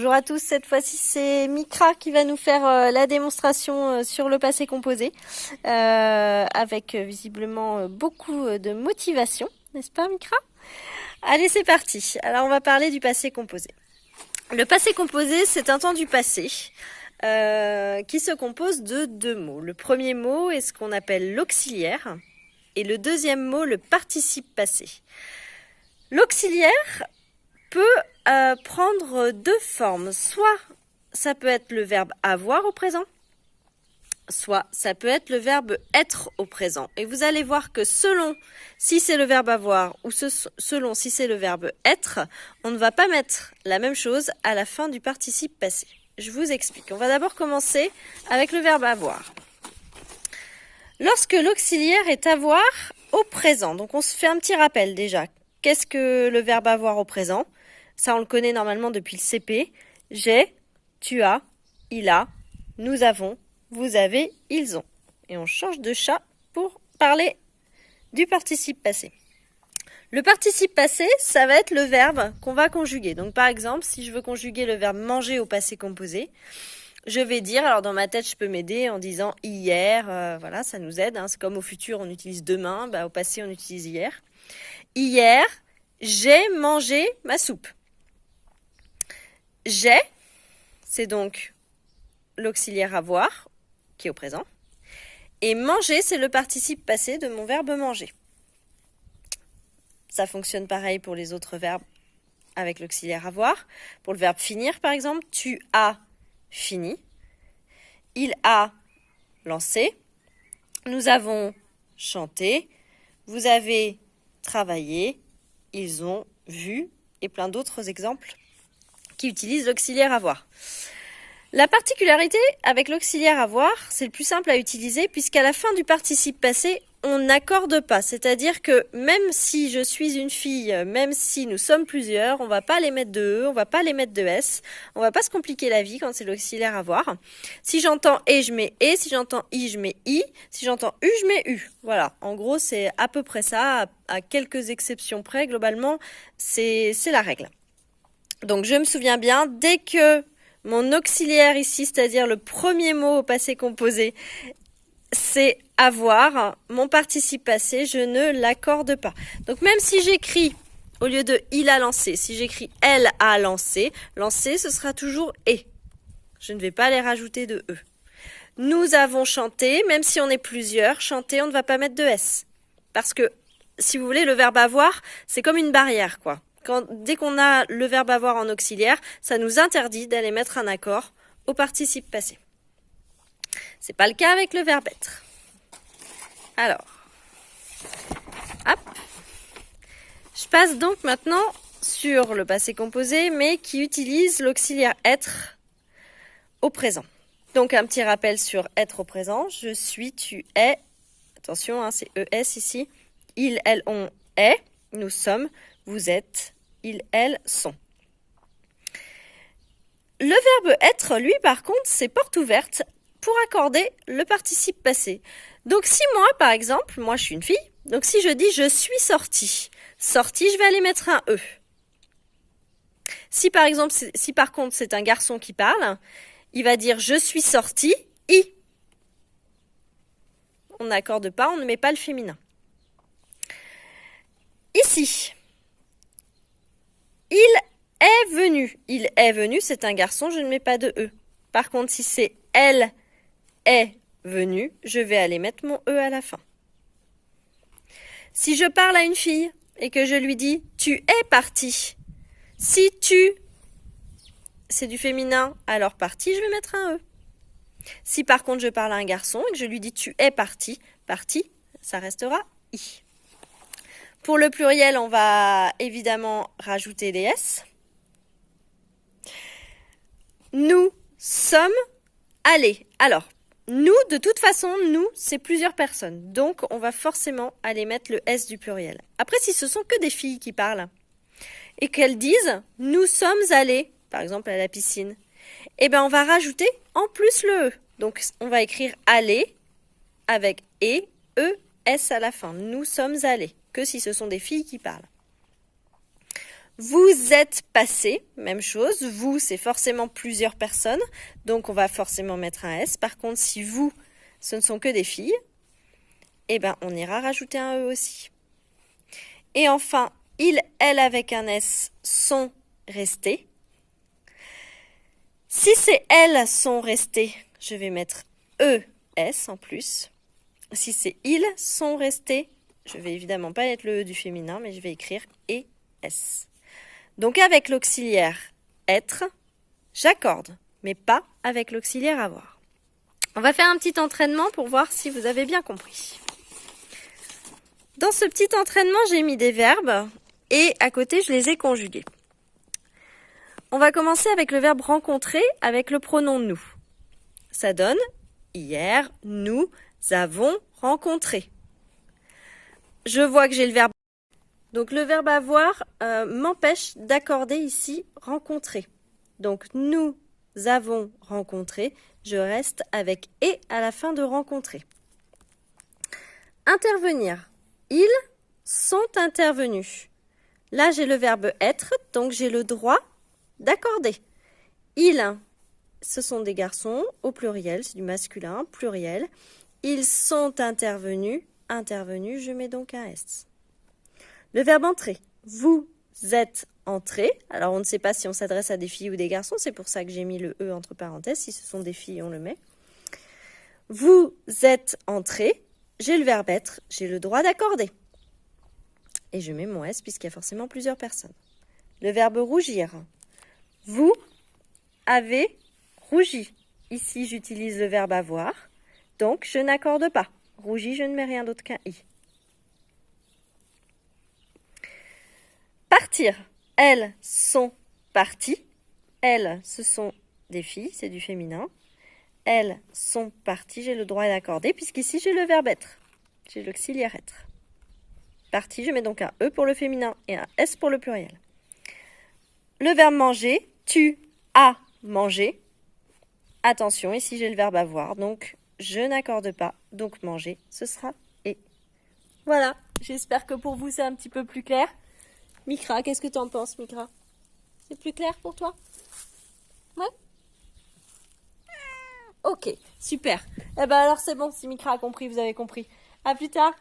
Bonjour à tous, cette fois-ci c'est Mikra qui va nous faire la démonstration sur le passé composé avec visiblement beaucoup de motivation, n'est-ce pas Mikra? Allez, c'est parti. Alors on va parler du passé composé. Le passé composé, c'est un temps du passé qui se compose de deux mots. Le premier mot est ce qu'on appelle l'auxiliaire et le deuxième mot le participe passé. L'auxiliaire peut prendre deux formes. Soit ça peut être le verbe avoir au présent, soit ça peut être le verbe être au présent. Et vous allez voir que selon si c'est le verbe avoir ou selon si c'est le verbe être, on ne va pas mettre la même chose à la fin du participe passé. Je vous explique. On va d'abord commencer avec le verbe avoir. Lorsque l'auxiliaire est avoir au présent, donc on se fait un petit rappel déjà. Qu'est-ce que le verbe avoir au présent ? Ça, on le connaît normalement depuis le CP. J'ai, tu as, il a, nous avons, vous avez, ils ont. Et on change de chat pour parler du participe passé. Le participe passé, ça va être le verbe qu'on va conjuguer. Donc par exemple, si je veux conjuguer le verbe manger au passé composé, je vais dire, alors dans ma tête, je peux m'aider en disant hier, voilà, ça nous aide. Hein. C'est comme au futur, on utilise demain, au passé, on utilise hier. Hier, j'ai mangé ma soupe. J'ai, c'est donc l'auxiliaire avoir, qui est au présent. Et manger, c'est le participe passé de mon verbe manger. Ça fonctionne pareil pour les autres verbes avec l'auxiliaire avoir. Pour le verbe finir, par exemple, tu as fini. Il a lancé. Nous avons chanté. Vous avez travaillé. Ils ont vu. Et plein d'autres exemples qui utilisent l'auxiliaire avoir. La particularité avec l'auxiliaire avoir, c'est le plus simple à utiliser puisqu'à la fin du participe passé, on n'accorde pas. C'est-à-dire que même si je suis une fille, même si nous sommes plusieurs, on ne va pas les mettre de E, on ne va pas les mettre de S. On ne va pas se compliquer la vie quand c'est l'auxiliaire avoir. Si j'entends et, je mets et. Si j'entends I, je mets I. Si j'entends U, je mets U. Voilà. En gros, c'est à peu près ça. À quelques exceptions près, globalement, c'est la règle. Donc, je me souviens bien, dès que mon auxiliaire ici, c'est-à-dire le premier mot au passé composé, c'est avoir, mon participe passé, je ne l'accorde pas. Donc même si j'écris, au lieu de il a lancé, si j'écris elle a lancé, lancer ce sera toujours et. Je ne vais pas les rajouter de e. Nous avons chanté, même si on est plusieurs, chanter on ne va pas mettre de s. Parce que, si vous voulez, le verbe avoir, c'est comme une barrière, quoi. Dès qu'on a le verbe avoir en auxiliaire, ça nous interdit d'aller mettre un accord au participe passé. C'est pas le cas avec le verbe être. Alors, hop. Je passe donc maintenant sur le passé composé, mais qui utilise l'auxiliaire être au présent. Donc un petit rappel sur être au présent. Je suis, tu es. Attention, hein, c'est ES ici. Il, elles, on est. Nous sommes. Vous êtes, ils, elles sont. Le verbe être, lui, par contre, c'est porte ouverte pour accorder le participe passé. Donc si moi, par exemple, moi je suis une fille, donc si je dis je suis sortie, sortie, je vais aller mettre un E. Si par exemple, si par contre c'est un garçon qui parle, il va dire je suis sortie, I. On n'accorde pas, on ne met pas le féminin. Ici, il est venu. Il est venu, c'est un garçon, je ne mets pas de E. Par contre, si c'est elle est venue, je vais aller mettre mon E à la fin. Si je parle à une fille et que je lui dis « tu es partie », si tu, c'est du féminin, alors partie, je vais mettre un E. Si par contre je parle à un garçon et que je lui dis « tu es partie », partie, ça restera « I ». Pour le pluriel, on va évidemment rajouter des S. Nous sommes allés. Alors, nous, de toute façon, nous, c'est plusieurs personnes. Donc, on va forcément aller mettre le S du pluriel. Après, si ce sont que des filles qui parlent et qu'elles disent « nous sommes allés », par exemple à la piscine, eh bien, on va rajouter en plus le E. Donc, on va écrire « aller » avec « et », « e », « s » à la fin. Nous sommes allés, que si ce sont des filles qui parlent. Vous êtes passé, même chose. Vous, c'est forcément plusieurs personnes, donc on va forcément mettre un S. Par contre, si vous, ce ne sont que des filles, eh ben, on ira rajouter un E aussi. Et enfin, il, elle avec un S sont restés. Si c'est elles sont restés, je vais mettre ES en plus. Si c'est ils sont restés, je vais évidemment pas mettre le E du féminin, mais je vais écrire ES. Donc avec l'auxiliaire être, j'accorde, mais pas avec l'auxiliaire avoir. On va faire un petit entraînement pour voir si vous avez bien compris. Dans ce petit entraînement, j'ai mis des verbes et à côté, je les ai conjugués. On va commencer avec le verbe rencontrer avec le pronom nous. Ça donne hier, nous avons rencontré. Je vois que j'ai le verbe. Donc le verbe avoir m'empêche d'accorder ici rencontrer. Donc nous avons rencontré. Je reste avec et à la fin de rencontrer. Intervenir. Ils sont intervenus. Là j'ai le verbe être, donc j'ai le droit d'accorder. Ils, ce sont des garçons au pluriel, c'est du masculin, pluriel. Ils sont intervenus. Intervenus, je mets donc un S. Le verbe entrer. Vous êtes entrés. Alors on ne sait pas si on s'adresse à des filles ou des garçons, c'est pour ça que j'ai mis le E entre parenthèses. Si ce sont des filles, on le met. Vous êtes entrés. J'ai le verbe être, j'ai le droit d'accorder. Et je mets mon S puisqu'il y a forcément plusieurs personnes. Le verbe rougir. Vous avez rougi. Ici, j'utilise le verbe avoir. Donc, je n'accorde pas. Rougi, je ne mets rien d'autre qu'un I. Partir. Elles sont parties. Elles, ce sont des filles, c'est du féminin. Elles sont parties, j'ai le droit d'accorder, puisqu'ici, j'ai le verbe être. J'ai l'auxiliaire être. Partie, je mets donc un E pour le féminin et un S pour le pluriel. Le verbe manger. Tu as mangé. Attention, ici, j'ai le verbe avoir, donc je n'accorde pas. Donc manger, ce sera et. Voilà, j'espère que pour vous, c'est un petit peu plus clair. Mikra, qu'est-ce que tu en penses, Mikra? C'est plus clair pour toi? Ouais? Ok, super. Eh ben alors c'est bon, si Mikra a compris, vous avez compris. À plus tard.